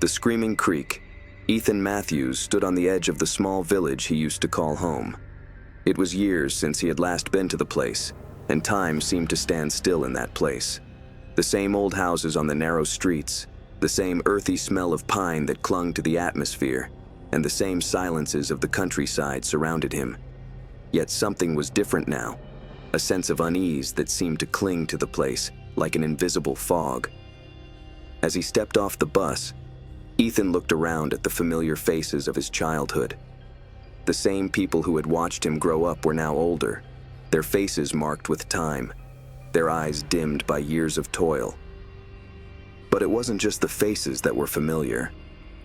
The Screaming Creek. Ethan Matthews stood on the edge of the small village he used to call home. It was years since he had last been to the place, and time seemed to stand still in that place. The same old houses on the narrow streets, the same earthy smell of pine that clung to the atmosphere, and the same silences of the countryside surrounded him. Yet something was different now, a sense of unease that seemed to cling to the place like an invisible fog. As he stepped off the bus, Ethan looked around at the familiar faces of his childhood. The same people who had watched him grow up were now older, their faces marked with time, their eyes dimmed by years of toil. But it wasn't just the faces that were familiar.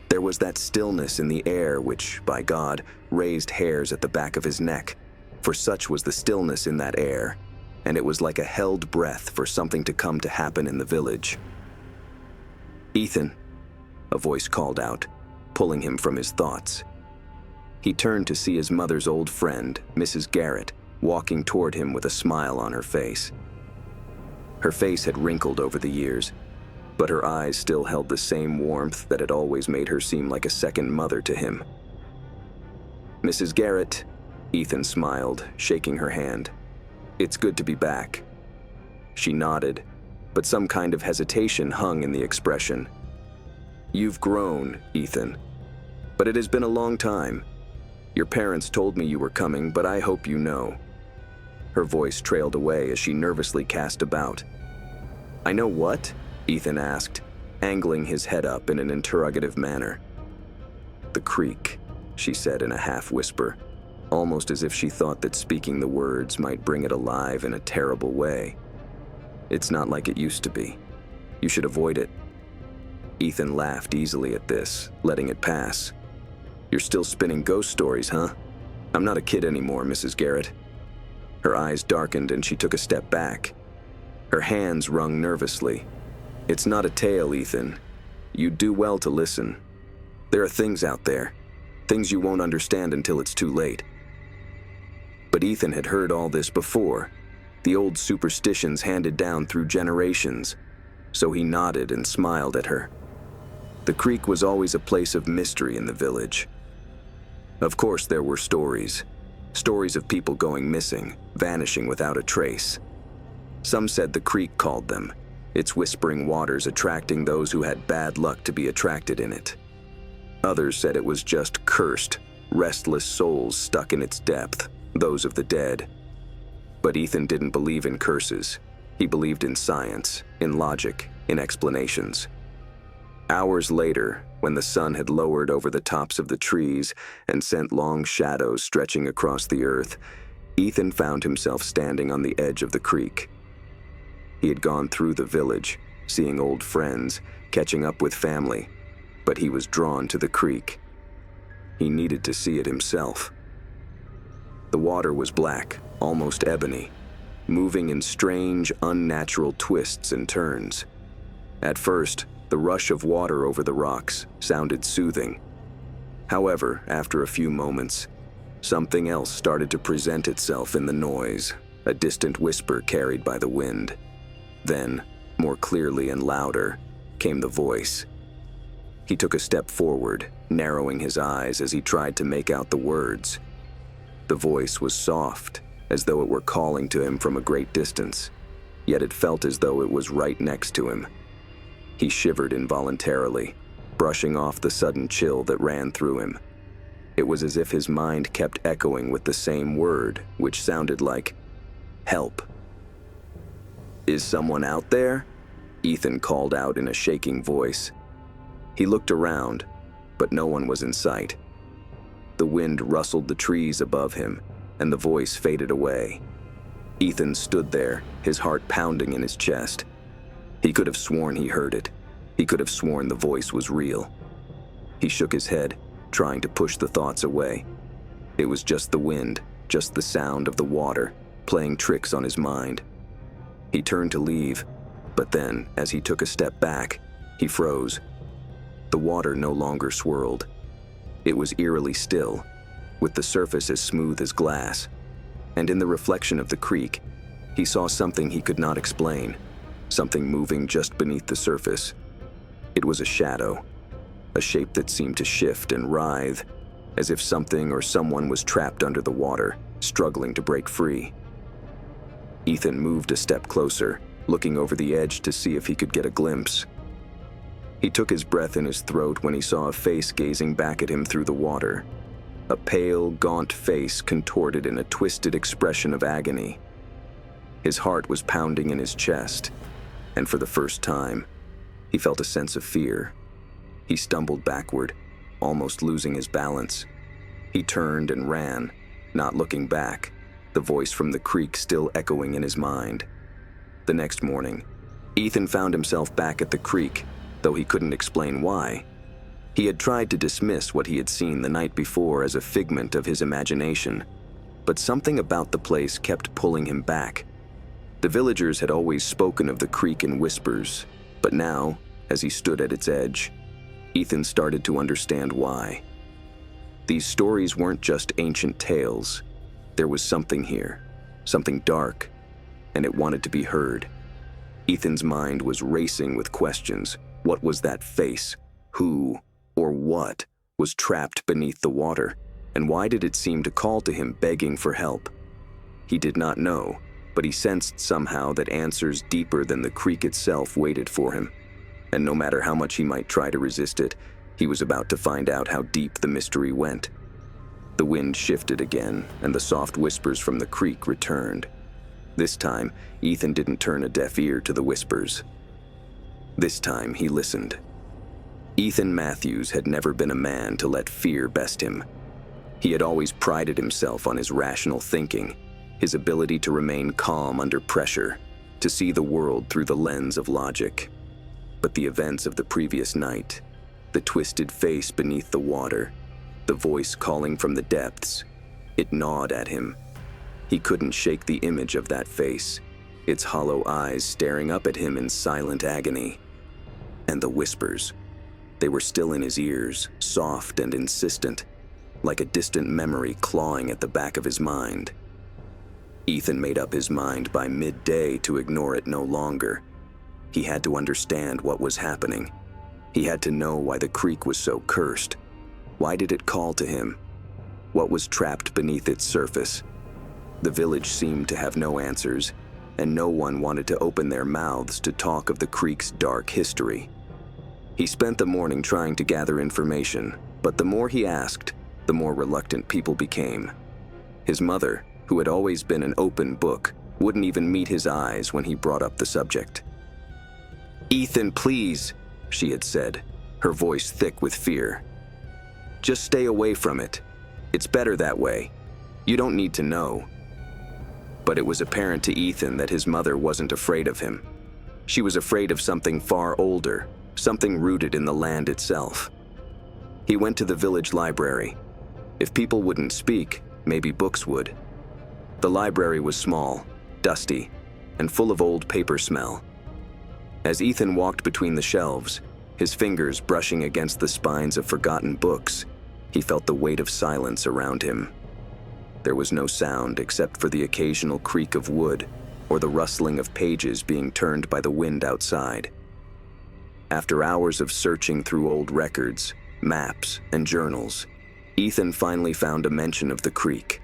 There was that stillness in the air which, by God, raised hairs at the back of his neck, for such was the stillness in that air, and it was like a held breath for something to come to happen in the village. "Ethan," a voice called out, pulling him from his thoughts. He turned to see his mother's old friend, Mrs. Garrett, walking toward him with a smile on her face. Her face had wrinkled over the years, but her eyes still held the same warmth that had always made her seem like a second mother to him. "Mrs. Garrett," Ethan smiled, shaking her hand. "It's good to be back." She nodded, but some kind of hesitation hung in the expression. "You've grown, Ethan, but it has been a long time. Your parents told me you were coming, but I hope you know." Her voice trailed away as she nervously cast about. "I know what?" Ethan asked, angling his head up in an interrogative manner. "The creek," she said in a half-whisper, almost as if she thought that speaking the words might bring it alive in a terrible way. "It's not like it used to be. You should avoid it." Ethan laughed easily at this, letting it pass. "You're still spinning ghost stories, huh? I'm not a kid anymore, Mrs. Garrett." Her eyes darkened and she took a step back. Her hands wrung nervously. "It's not a tale, Ethan. You'd do well to listen. There are things out there, things you won't understand until it's too late." But Ethan had heard all this before, the old superstitions handed down through generations, so he nodded and smiled at her. The creek was always a place of mystery in the village. Of course there were stories of people going missing, vanishing without a trace. Some said the creek called them, its whispering waters attracting those who had bad luck to be attracted in it. Others said it was just cursed, restless souls stuck in its depth, those of the dead. But Ethan didn't believe in curses. He believed in science, in logic, in explanations. Hours later, when the sun had lowered over the tops of the trees and sent long shadows stretching across the earth, Ethan found himself standing on the edge of the creek. He had gone through the village, seeing old friends, catching up with family, but he was drawn to the creek. He needed to see it himself. The water was black, almost ebony, moving in strange, unnatural twists and turns. At first, the rush of water over the rocks sounded soothing. However, after a few moments, something else started to present itself in the noise, a distant whisper carried by the wind. Then, more clearly and louder, came the voice. He took a step forward, narrowing his eyes as he tried to make out the words. The voice was soft, as though it were calling to him from a great distance, yet it felt as though it was right next to him. He shivered involuntarily, brushing off the sudden chill that ran through him. It was as if his mind kept echoing with the same word, which sounded like, "Help." "Is someone out there?" Ethan called out in a shaking voice. He looked around, but no one was in sight. The wind rustled the trees above him, and the voice faded away. Ethan stood there, his heart pounding in his chest. He could have sworn he heard it. He could have sworn the voice was real. He shook his head, trying to push the thoughts away. It was just the wind, just the sound of the water, playing tricks on his mind. He turned to leave, but then, as he took a step back, he froze. The water no longer swirled. It was eerily still, with the surface as smooth as glass. And in the reflection of the creek, he saw something he could not explain. Something moving just beneath the surface. It was a shadow. a shape that seemed to shift and writhe, as if something or someone was trapped under the water, struggling to break free. Ethan moved a step closer, looking over the edge to see if he could get a glimpse. He took his breath in his throat when he saw a face gazing back at him through the water. A pale, gaunt face contorted in a twisted expression of agony. His heart was pounding in his chest, and for the first time, he felt a sense of fear. He stumbled backward, almost losing his balance. He turned and ran, not looking back, the voice from the creek still echoing in his mind. The next morning, Ethan found himself back at the creek, though he couldn't explain why. He had tried to dismiss what he had seen the night before as a figment of his imagination, but something about the place kept pulling him back. The villagers had always spoken of the creek in whispers, but now, as he stood at its edge, Ethan started to understand why. These stories weren't just ancient tales. There was something here, something dark, and it wanted to be heard. Ethan's mind was racing with questions. What was that face? Who, or what, was trapped beneath the water? And why did it seem to call to him, begging for help? He did not know, but he sensed somehow that answers deeper than the creek itself waited for him. And no matter how much he might try to resist it, he was about to find out how deep the mystery went. The wind shifted again, and the soft whispers from the creek returned. This time, Ethan didn't turn a deaf ear to the whispers. This time, he listened. Ethan Matthews had never been a man to let fear best him. He had always prided himself on his rational thinking, his ability to remain calm under pressure, to see the world through the lens of logic. But the events of the previous night, the twisted face beneath the water, the voice calling from the depths, it gnawed at him. He couldn't shake the image of that face, its hollow eyes staring up at him in silent agony. And the whispers, they were still in his ears, soft and insistent, like a distant memory clawing at the back of his mind. Ethan made up his mind by midday to ignore it no longer. He had to understand what was happening. He had to know why the creek was so cursed. Why did it call to him? What was trapped beneath its surface? The village seemed to have no answers, and no one wanted to open their mouths to talk of the creek's dark history. He spent the morning trying to gather information, but the more he asked, the more reluctant people became. His mother, who had always been an open book, wouldn't even meet his eyes when he brought up the subject. "Ethan, please," she had said, her voice thick with fear. "Just stay away from it. It's better that way. You don't need to know." But it was apparent to Ethan that his mother wasn't afraid of him. She was afraid of something far older, something rooted in the land itself. He went to the village library. If people wouldn't speak, maybe books would. The library was small, dusty, and full of old paper smell. As Ethan walked between the shelves, his fingers brushing against the spines of forgotten books, he felt the weight of silence around him. There was no sound except for the occasional creak of wood or the rustling of pages being turned by the wind outside. After hours of searching through old records, maps, and journals, Ethan finally found a mention of the creek.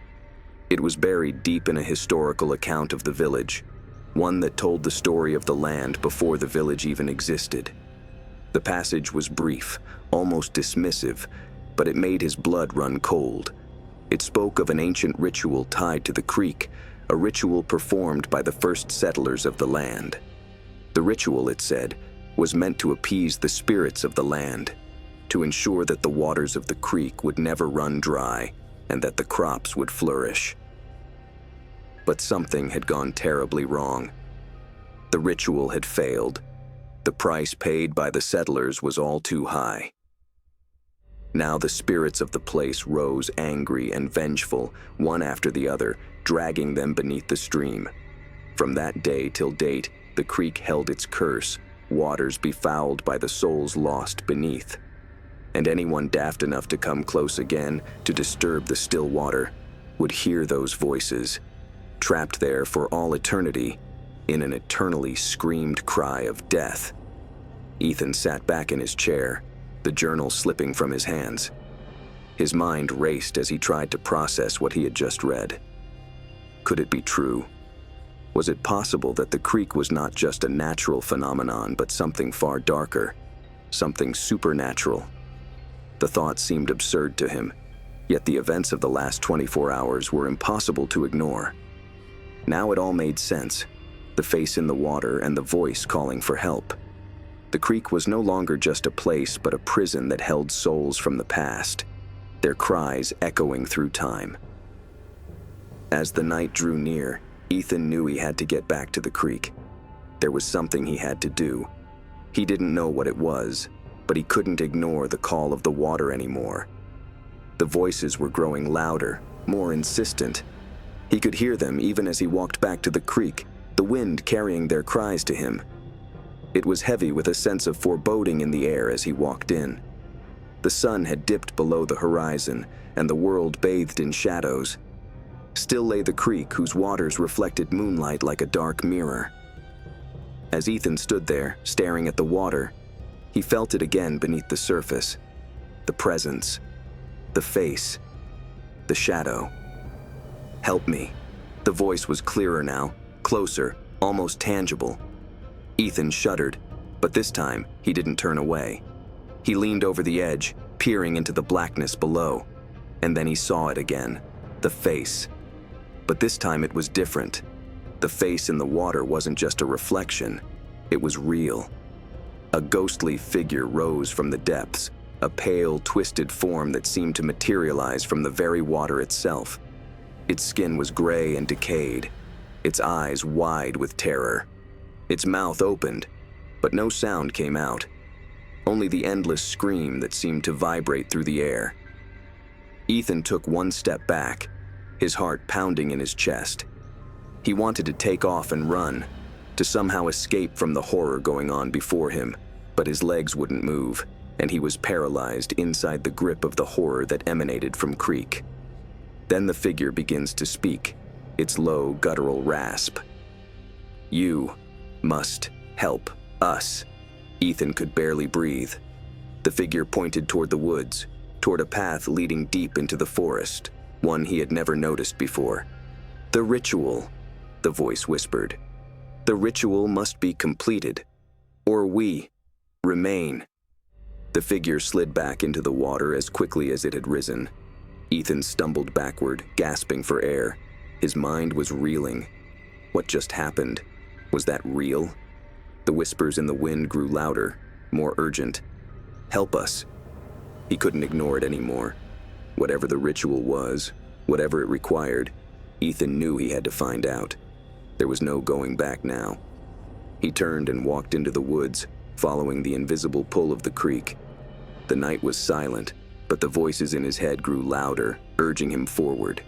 It was buried deep in a historical account of the village, one that told the story of the land before the village even existed. The passage was brief, almost dismissive, but it made his blood run cold. It spoke of an ancient ritual tied to the creek, a ritual performed by the first settlers of the land. The ritual, it said, was meant to appease the spirits of the land, to ensure that the waters of the creek would never run dry and that the crops would flourish. But something had gone terribly wrong. The ritual had failed. The price paid by the settlers was all too high. Now the spirits of the place rose angry and vengeful, one after the other, dragging them beneath the stream. From that day till date, the creek held its curse, waters befouled by the souls lost beneath. And anyone daft enough to come close again, to disturb the still water, would hear those voices, trapped there for all eternity, in an eternally screamed cry of death. Ethan sat back in his chair, the journal slipping from his hands. His mind raced as he tried to process what he had just read. Could it be true? Was it possible that the creek was not just a natural phenomenon, but something far darker, something supernatural? The thought seemed absurd to him, yet the events of the last 24 hours were impossible to ignore. Now it all made sense, the face in the water and the voice calling for help. The creek was no longer just a place, but a prison that held souls from the past, their cries echoing through time. As the night drew near, Ethan knew he had to get back to the creek. There was something he had to do. He didn't know what it was, but he couldn't ignore the call of the water anymore. The voices were growing louder, more insistent. He could hear them even as he walked back to the creek, the wind carrying their cries to him. It was heavy with a sense of foreboding in the air as he walked in. The sun had dipped below the horizon, and the world bathed in shadows. Still lay the creek, whose waters reflected moonlight like a dark mirror. As Ethan stood there, staring at the water, he felt it again beneath the surface. The presence, the face, the shadow. "Help me." The voice was clearer now, closer, almost tangible. Ethan shuddered, but this time he didn't turn away. He leaned over the edge, peering into the blackness below, and then he saw it again, the face. But this time it was different. The face in the water wasn't just a reflection, it was real. A ghostly figure rose from the depths, a pale, twisted form that seemed to materialize from the very water itself. Its skin was gray and decayed, its eyes wide with terror. Its mouth opened, but no sound came out, only the endless scream that seemed to vibrate through the air. Ethan took one step back, his heart pounding in his chest. He wanted to take off and run, to somehow escape from the horror going on before him, but his legs wouldn't move, and he was paralyzed inside the grip of the horror that emanated from Creek. Then the figure begins to speak, its low, guttural rasp. "You must help us." Ethan could barely breathe. The figure pointed toward the woods, toward a path leading deep into the forest, one he had never noticed before. "The ritual," the voice whispered. "The ritual must be completed, or we remain." The figure slid back into the water as quickly as it had risen. Ethan stumbled backward, gasping for air. His mind was reeling. What just happened? Was that real? The whispers in the wind grew louder, more urgent. "Help us." He couldn't ignore it anymore. Whatever the ritual was, whatever it required, Ethan knew he had to find out. There was no going back now. He turned and walked into the woods, following the invisible pull of the creek. The night was silent, but the voices in his head grew louder, urging him forward.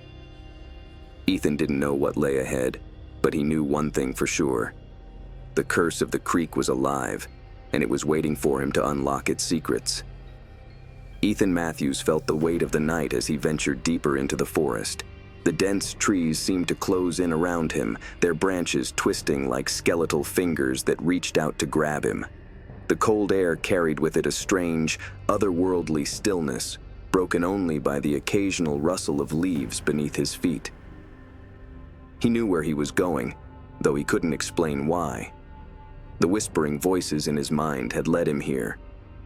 Ethan didn't know what lay ahead, but he knew one thing for sure. The curse of the creek was alive, and it was waiting for him to unlock its secrets. Ethan Matthews felt the weight of the night as he ventured deeper into the forest. The dense trees seemed to close in around him, their branches twisting like skeletal fingers that reached out to grab him. The cold air carried with it a strange, otherworldly stillness, broken only by the occasional rustle of leaves beneath his feet. He knew where he was going, though he couldn't explain why. The whispering voices in his mind had led him here,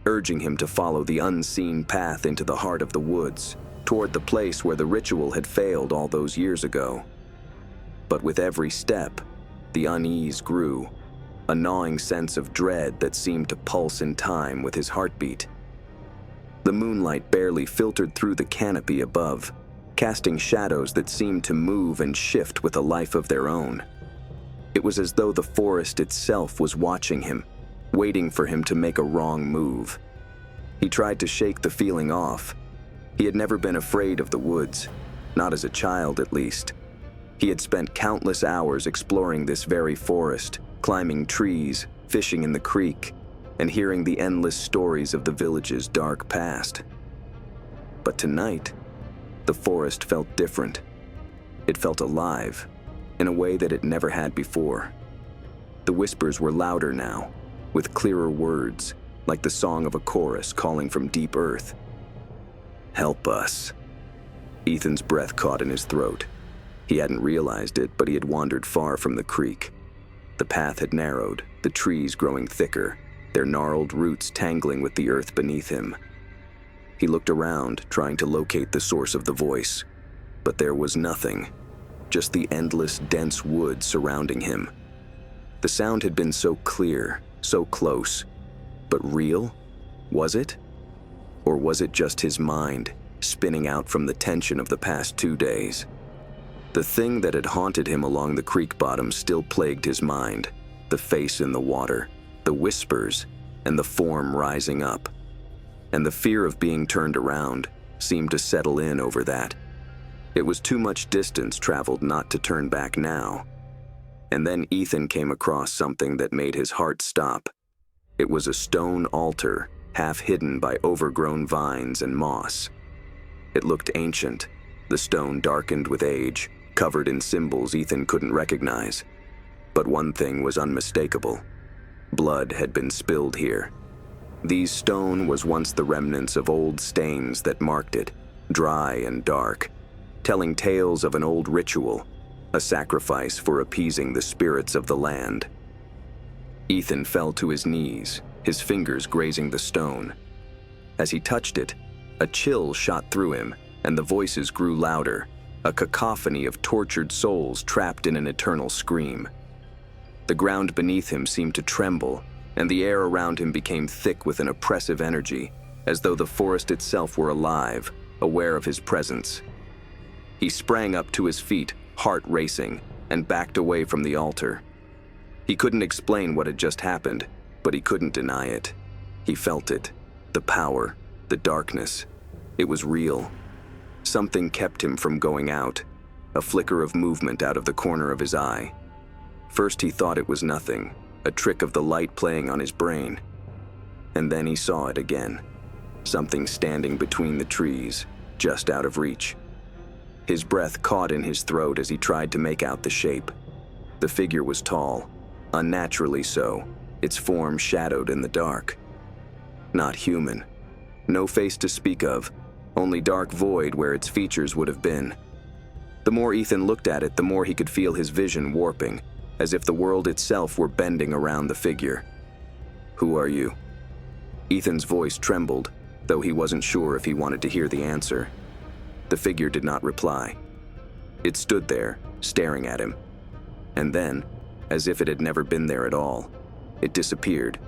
urging him to follow the unseen path into the heart of the woods, toward the place where the ritual had failed all those years ago. But with every step, the unease grew, a gnawing sense of dread that seemed to pulse in time with his heartbeat. The moonlight barely filtered through the canopy above, casting shadows that seemed to move and shift with a life of their own. It was as though the forest itself was watching him, waiting for him to make a wrong move. He tried to shake the feeling off. He had never been afraid of the woods, not as a child at least. He had spent countless hours exploring this very forest, climbing trees, fishing in the creek, and hearing the endless stories of the village's dark past. But tonight, the forest felt different. It felt alive, in a way that it never had before. The whispers were louder now, with clearer words, like the song of a chorus calling from deep earth. "Help us." Ethan's breath caught in his throat. He hadn't realized it, but he had wandered far from the creek. The path had narrowed, the trees growing thicker, their gnarled roots tangling with the earth beneath him. He looked around, trying to locate the source of the voice, but there was nothing, just the endless, dense woods surrounding him. The sound had been so clear, so close, but real? Was it? Or was it just his mind, spinning out from the tension of the past 2 days? The thing that had haunted him along the creek bottom still plagued his mind, the face in the water, the whispers, and the form rising up. And the fear of being turned around seemed to settle in over that. It was too much distance traveled not to turn back now. And then Ethan came across something that made his heart stop. It was a stone altar, half hidden by overgrown vines and moss. It looked ancient, the stone darkened with age, covered in symbols Ethan couldn't recognize. But one thing was unmistakable. Blood had been spilled here. These stone was once the remnants of old stains that marked it, dry and dark, telling tales of an old ritual, a sacrifice for appeasing the spirits of the land. Ethan fell to his knees, his fingers grazing the stone. As he touched it, a chill shot through him, and the voices grew louder, a cacophony of tortured souls trapped in an eternal scream. The ground beneath him seemed to tremble, and the air around him became thick with an oppressive energy, as though the forest itself were alive, aware of his presence. He sprang up to his feet, heart racing, and backed away from the altar. He couldn't explain what had just happened, but he couldn't deny it. He felt it, the power, the darkness. It was real. Something kept him from going out, a flicker of movement out of the corner of his eye. First he thought it was nothing, a trick of the light playing on his brain. And then he saw it again, something standing between the trees, just out of reach. His breath caught in his throat as he tried to make out the shape. The figure was tall, unnaturally so, its form shadowed in the dark. Not human. No face to speak of, only dark void where its features would have been. The more Ethan looked at it, the more he could feel his vision warping, as if the world itself were bending around the figure. "Who are you?" Ethan's voice trembled, though he wasn't sure if he wanted to hear the answer. The figure did not reply. It stood there, staring at him. And then, as if it had never been there at all, it disappeared,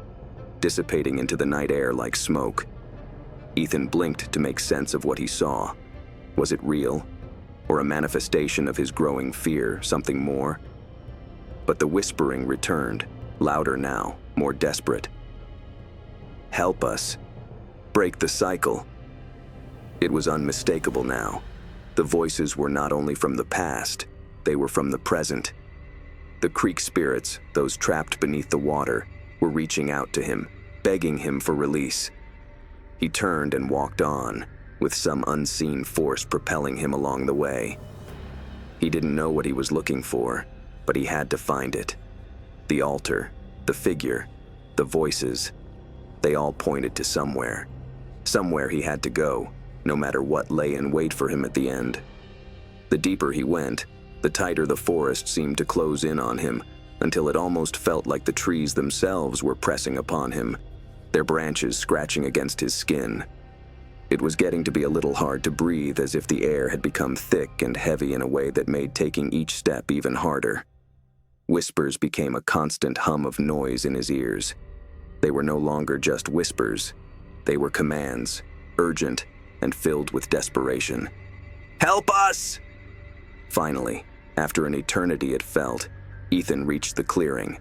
dissipating into the night air like smoke. Ethan blinked to make sense of what he saw. Was it real? Or a manifestation of his growing fear, something more? But the whispering returned, louder now, more desperate. "Help us. Break the cycle." It was unmistakable now. The voices were not only from the past, they were from the present. The creek spirits, those trapped beneath the water, were reaching out to him, begging him for release. He turned and walked on, with some unseen force propelling him along the way. He didn't know what he was looking for, but he had to find it. The altar, the figure, the voices, they all pointed to somewhere. Somewhere he had to go, no matter what lay in wait for him at the end. The deeper he went, the tighter the forest seemed to close in on him, until it almost felt like the trees themselves were pressing upon him, their branches scratching against his skin. It was getting to be a little hard to breathe, as if the air had become thick and heavy in a way that made taking each step even harder. Whispers became a constant hum of noise in his ears. They were no longer just whispers. They were commands, urgent and filled with desperation. "Help us!" Finally, after an eternity it felt, Ethan reached the clearing.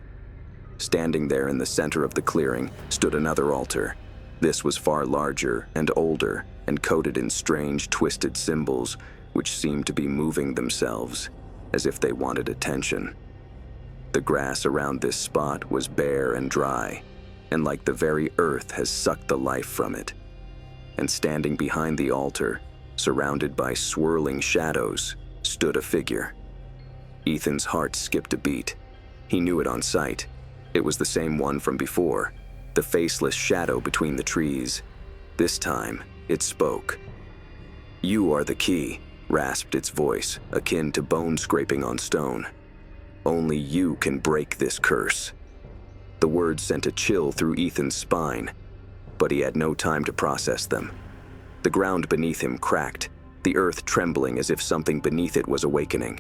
Standing there in the center of the clearing stood another altar. This was far larger and older and coated in strange, twisted symbols which seemed to be moving themselves, as if they wanted attention. The grass around this spot was bare and dry, and like the very earth has sucked the life from it. And standing behind the altar, surrounded by swirling shadows, stood a figure. Ethan's heart skipped a beat. He knew it on sight. It was the same one from before. the faceless shadow between the trees. This time, it spoke. "You are the key," rasped its voice, akin to bone scraping on stone. "Only you can break this curse." The words sent a chill through Ethan's spine, but he had no time to process them. The ground beneath him cracked, the earth trembling as if something beneath it was awakening.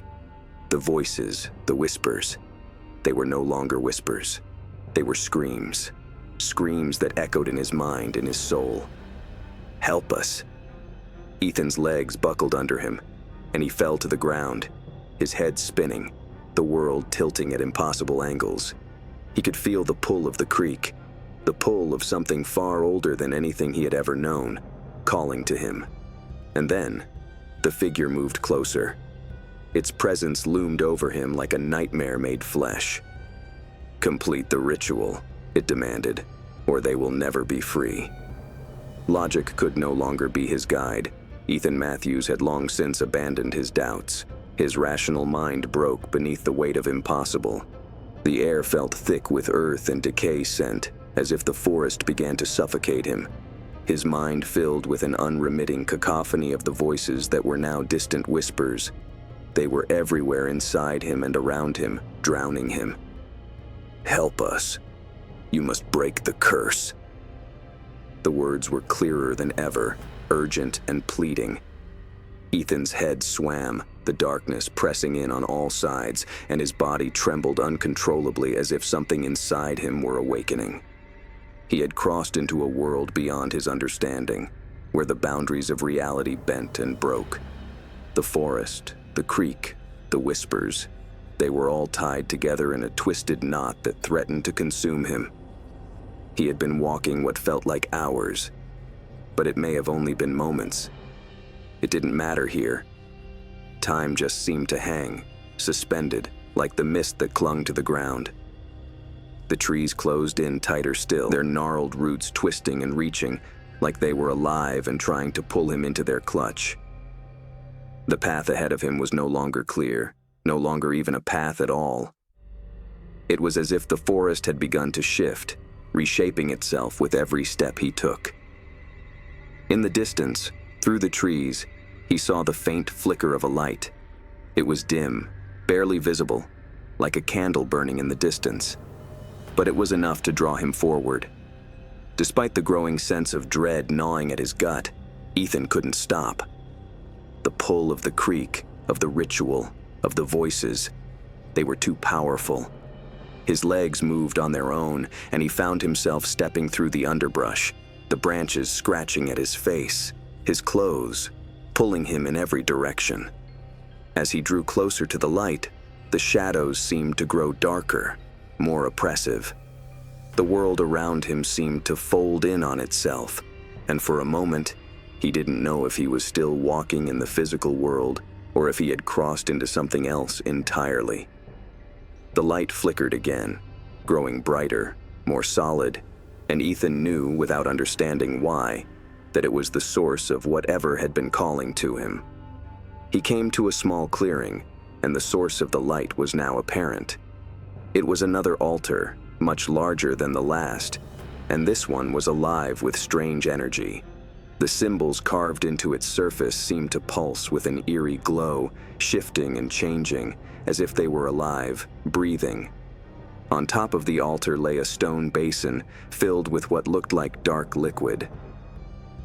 The voices, the whispers, they were no longer whispers. They were screams. Screams that echoed in his mind, in his soul. "Help us." Ethan's legs buckled under him, and he fell to the ground, his head spinning, the world tilting at impossible angles. He could feel the pull of the creek, the pull of something far older than anything he had ever known, calling to him. And then, the figure moved closer. Its presence loomed over him like a nightmare made flesh. "Complete the ritual," it demanded, "or they will never be free." Logic could no longer be his guide. Ethan Matthews had long since abandoned his doubts. His rational mind broke beneath the weight of impossible. The air felt thick with earth and decay scent, as if the forest began to suffocate him. His mind filled with an unremitting cacophony of the voices that were now distant whispers. They were everywhere inside him and around him, drowning him. "Help us. You must break the curse." The words were clearer than ever, urgent and pleading. Ethan's head swam, the darkness pressing in on all sides, and his body trembled uncontrollably as if something inside him were awakening. He had crossed into a world beyond his understanding, where the boundaries of reality bent and broke. The forest, the creek, the whispers, they were all tied together in a twisted knot that threatened to consume him. He had been walking what felt like hours, but it may have only been moments. It didn't matter here. Time just seemed to hang, suspended, like the mist that clung to the ground. The trees closed in tighter still, their gnarled roots twisting and reaching, like they were alive and trying to pull him into their clutch. The path ahead of him was no longer clear, no longer even a path at all. It was as if the forest had begun to shift, reshaping itself with every step he took. In the distance, through the trees, he saw the faint flicker of a light. It was dim, barely visible, like a candle burning in the distance. But it was enough to draw him forward. Despite the growing sense of dread gnawing at his gut, Ethan couldn't stop. The pull of the creek, of the ritual, of the voices, they were too powerful. His legs moved on their own, and he found himself stepping through the underbrush, the branches scratching at his face, his clothes, pulling him in every direction. As he drew closer to the light, the shadows seemed to grow darker, more oppressive. The world around him seemed to fold in on itself, and for a moment, he didn't know if he was still walking in the physical world or if he had crossed into something else entirely. The light flickered again, growing brighter, more solid, and Ethan knew, without understanding why, that it was the source of whatever had been calling to him. He came to a small clearing, and the source of the light was now apparent. It was another altar, much larger than the last, and this one was alive with strange energy. The symbols carved into its surface seemed to pulse with an eerie glow, shifting and changing, as if they were alive, breathing. On top of the altar lay a stone basin filled with what looked like dark liquid.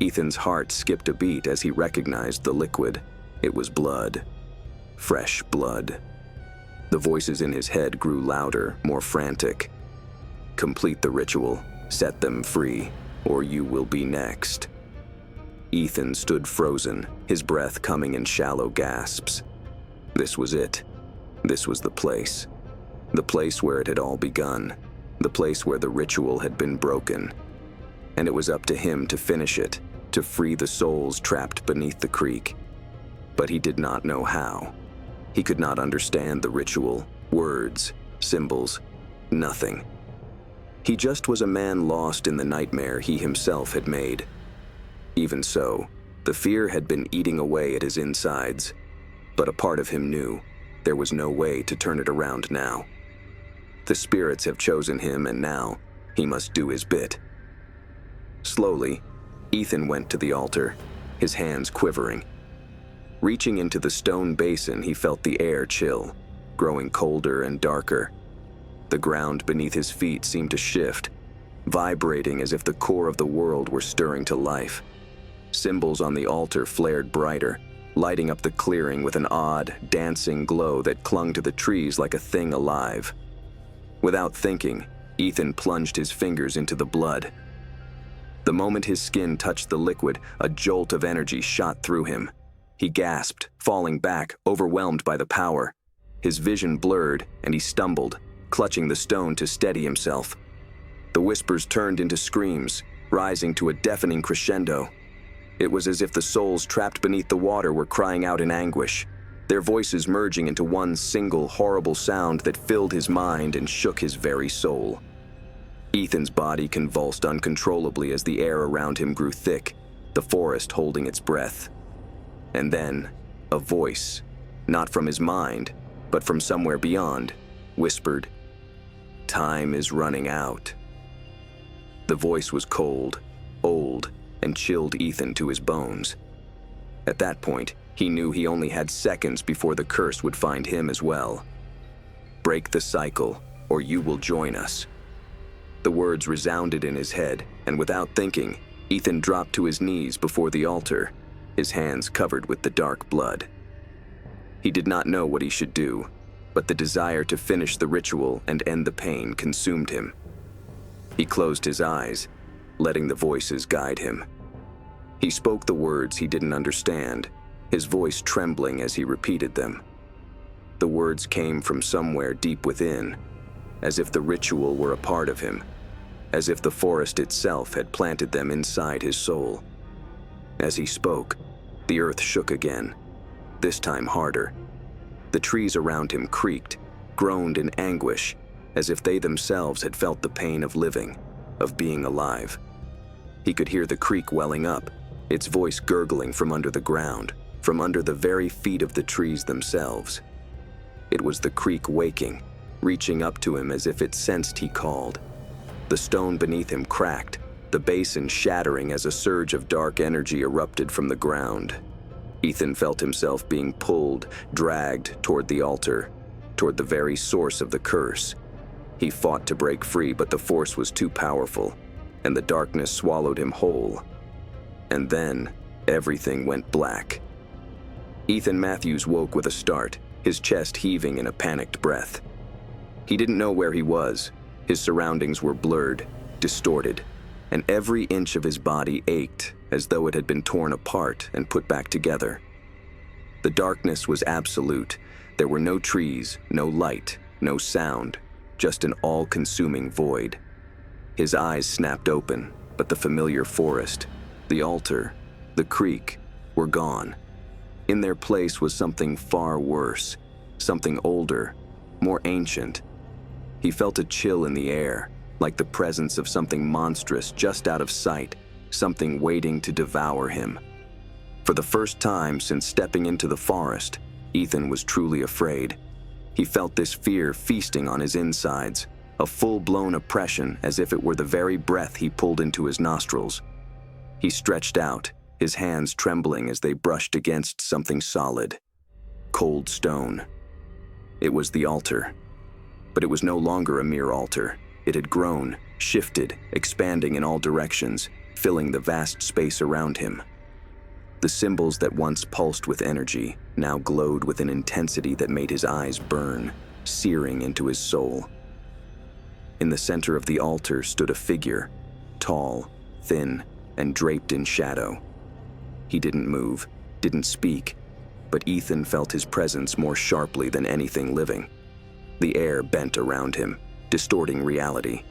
Ethan's heart skipped a beat as he recognized the liquid. It was blood. Fresh blood. The voices in his head grew louder, more frantic. "Complete the ritual, set them free, or you will be next." Ethan stood frozen, his breath coming in shallow gasps. This was it. This was the place. The place where it had all begun. The place where the ritual had been broken. And it was up to him to finish it, to free the souls trapped beneath the creek. But he did not know how. He could not understand the ritual, words, symbols, nothing. He just was a man lost in the nightmare he himself had made. Even so, the fear had been eating away at his insides, but a part of him knew there was no way to turn it around now. The spirits have chosen him, and now He must do his bit. Slowly, Ethan went to the altar, his hands quivering. Reaching into the stone basin, he felt the air chill, growing colder and darker. The ground beneath his feet seemed to shift, vibrating as if the core of the world were stirring to life. Symbols on the altar flared brighter, lighting up the clearing with an odd, dancing glow that clung to the trees like a thing alive. Without thinking, Ethan plunged his fingers into the blood. The moment his skin touched the liquid, a jolt of energy shot through him. He gasped, falling back, overwhelmed by the power. His vision blurred, and he stumbled, clutching the stone to steady himself. The whispers turned into screams, rising to a deafening crescendo. It was as if the souls trapped beneath the water were crying out in anguish, their voices merging into one single horrible sound that filled his mind and shook his very soul. Ethan's body convulsed uncontrollably as the air around him grew thick, the forest holding its breath. And then, a voice, not from his mind, but from somewhere beyond, whispered, "Time is running out." The voice was cold, old, and chilled Ethan to his bones. At that point, he knew he only had seconds before the curse would find him as well. "Break the cycle, or you will join us." The words resounded in his head, and without thinking, Ethan dropped to his knees before the altar, his hands covered with the dark blood. He did not know what he should do, but the desire to finish the ritual and end the pain consumed him. He closed his eyes, letting the voices guide him. He spoke the words he didn't understand, his voice trembling as he repeated them. The words came from somewhere deep within, as if the ritual were a part of him, as if the forest itself had planted them inside his soul. As he spoke, the earth shook again, this time harder. The trees around him creaked, groaned in anguish, as if they themselves had felt the pain of living, of being alive. He could hear the creek welling up, its voice gurgling from under the ground, from under the very feet of the trees themselves. It was the creek waking, reaching up to him as if it sensed he called. The stone beneath him cracked, the basin shattering as a surge of dark energy erupted from the ground. Ethan felt himself being pulled, dragged toward the altar, toward the very source of the curse. He fought to break free, but the force was too powerful, and the darkness swallowed him whole. And then, everything went black. Ethan Matthews woke with a start, his chest heaving in a panicked breath. He didn't know where he was. His surroundings were blurred, distorted, and every inch of his body ached as though it had been torn apart and put back together. The darkness was absolute. There were no trees, no light, no sound, just an all-consuming void. His eyes snapped open, but the familiar forest, the altar, the creek were gone. In their place was something far worse, something older, more ancient. He felt a chill in the air, like the presence of something monstrous just out of sight, something waiting to devour him. For the first time since stepping into the forest, Ethan was truly afraid. He felt this fear feasting on his insides, a full-blown oppression as if it were the very breath he pulled into his nostrils. He stretched out, his hands trembling as they brushed against something solid. Cold stone. It was the altar. But it was no longer a mere altar. It had grown, shifted, expanding in all directions, filling the vast space around him. The symbols that once pulsed with energy now glowed with an intensity that made his eyes burn, searing into his soul. In the center of the altar stood a figure, tall, thin, and draped in shadow. He didn't move, didn't speak, but Ethan felt his presence more sharply than anything living. The air bent around him, distorting reality.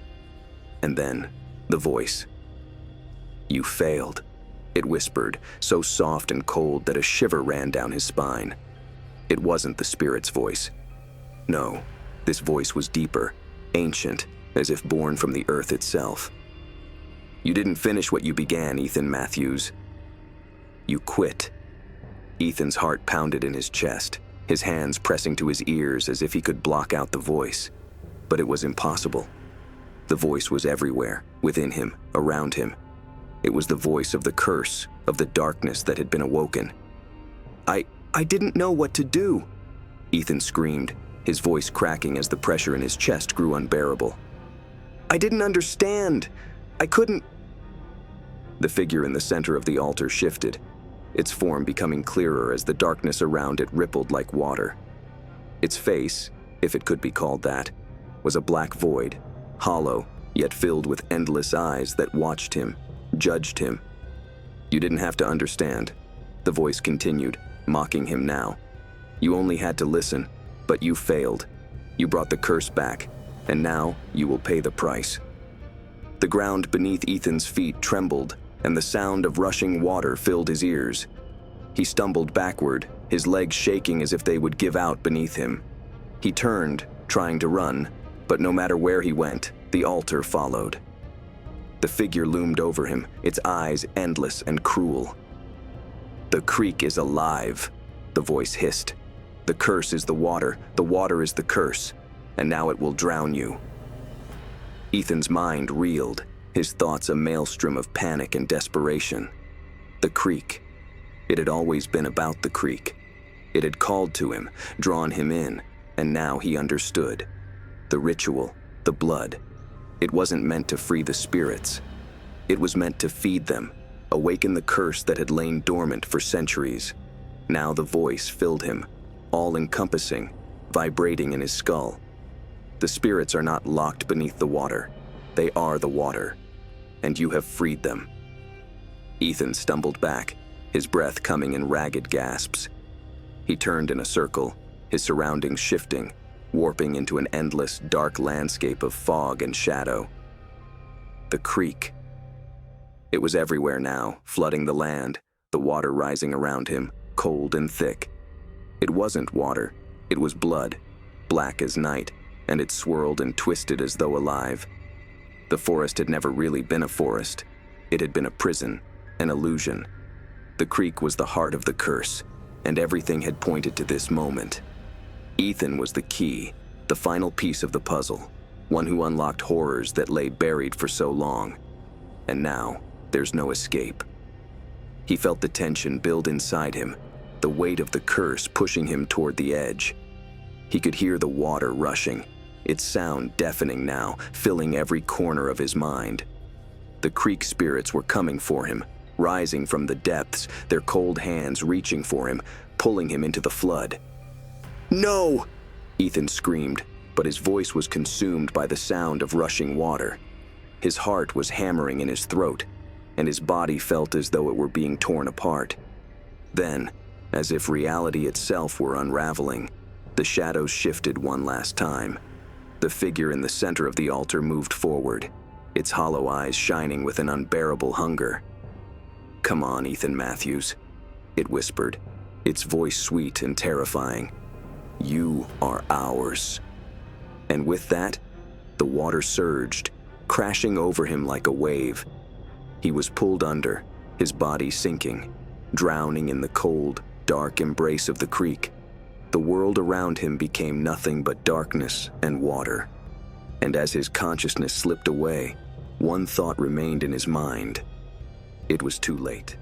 And then, the voice. "You failed," it whispered, so soft and cold that a shiver ran down his spine. It wasn't the spirit's voice. No, this voice was deeper, ancient, as if born from the earth itself. "You didn't finish what you began, Ethan Matthews. You quit." Ethan's heart pounded in his chest, his hands pressing to his ears as if he could block out the voice. But it was impossible. The voice was everywhere, within him, around him. It was the voice of the curse, of the darkness that had been awoken. I didn't know what to do," Ethan screamed, his voice cracking as the pressure in his chest grew unbearable. "I didn't understand. I couldn't—" The figure in the center of the altar shifted, its form becoming clearer as the darkness around it rippled like water. Its face, if it could be called that, was a black void, hollow, yet filled with endless eyes that watched him, judged him. "You didn't have to understand," the voice continued, mocking him now. "You only had to listen, but you failed. You brought the curse back, and now you will pay the price." The ground beneath Ethan's feet trembled, and the sound of rushing water filled his ears. He stumbled backward, his legs shaking as if they would give out beneath him. He turned, trying to run, but no matter where he went, the altar followed. The figure loomed over him, its eyes endless and cruel. "The creek is alive," the voice hissed. "The curse is the water is the curse, and now it will drown you." Ethan's mind reeled, his thoughts a maelstrom of panic and desperation. The creek. It had always been about the creek. It had called to him, drawn him in, and now he understood. The ritual, the blood. It wasn't meant to free the spirits. It was meant to feed them, awaken the curse that had lain dormant for centuries. Now the voice filled him, all-encompassing, vibrating in his skull. The spirits are not locked beneath the water. They are the water, and you have freed them. Ethan stumbled back, his breath coming in ragged gasps. He turned in a circle, his surroundings shifting, warping into an endless, dark landscape of fog and shadow. The creek. It was everywhere now, flooding the land, the water rising around him, cold and thick. It wasn't water, it was blood, black as night, and it swirled and twisted as though alive. The forest had never really been a forest. It had been a prison, an illusion. The creek was the heart of the curse, and everything had pointed to this moment. Ethan was the key, the final piece of the puzzle, one who unlocked horrors that lay buried for so long. And now, there's no escape. He felt the tension build inside him, the weight of the curse pushing him toward the edge. He could hear the water rushing, its sound deafening now, filling every corner of his mind. The creek spirits were coming for him, rising from the depths, their cold hands reaching for him, pulling him into the flood. "No!" Ethan screamed, but his voice was consumed by the sound of rushing water. His heart was hammering in his throat, and his body felt as though it were being torn apart. Then, as if reality itself were unraveling, the shadows shifted one last time. The figure in the center of the altar moved forward, its hollow eyes shining with an unbearable hunger. "Come on, Ethan Matthews," it whispered, its voice sweet and terrifying. "You are ours." And with that, the water surged, crashing over him like a wave. He was pulled under, his body sinking, drowning in the cold, dark embrace of the creek. The world around him became nothing but darkness and water. And as his consciousness slipped away, one thought remained in his mind. It was too late.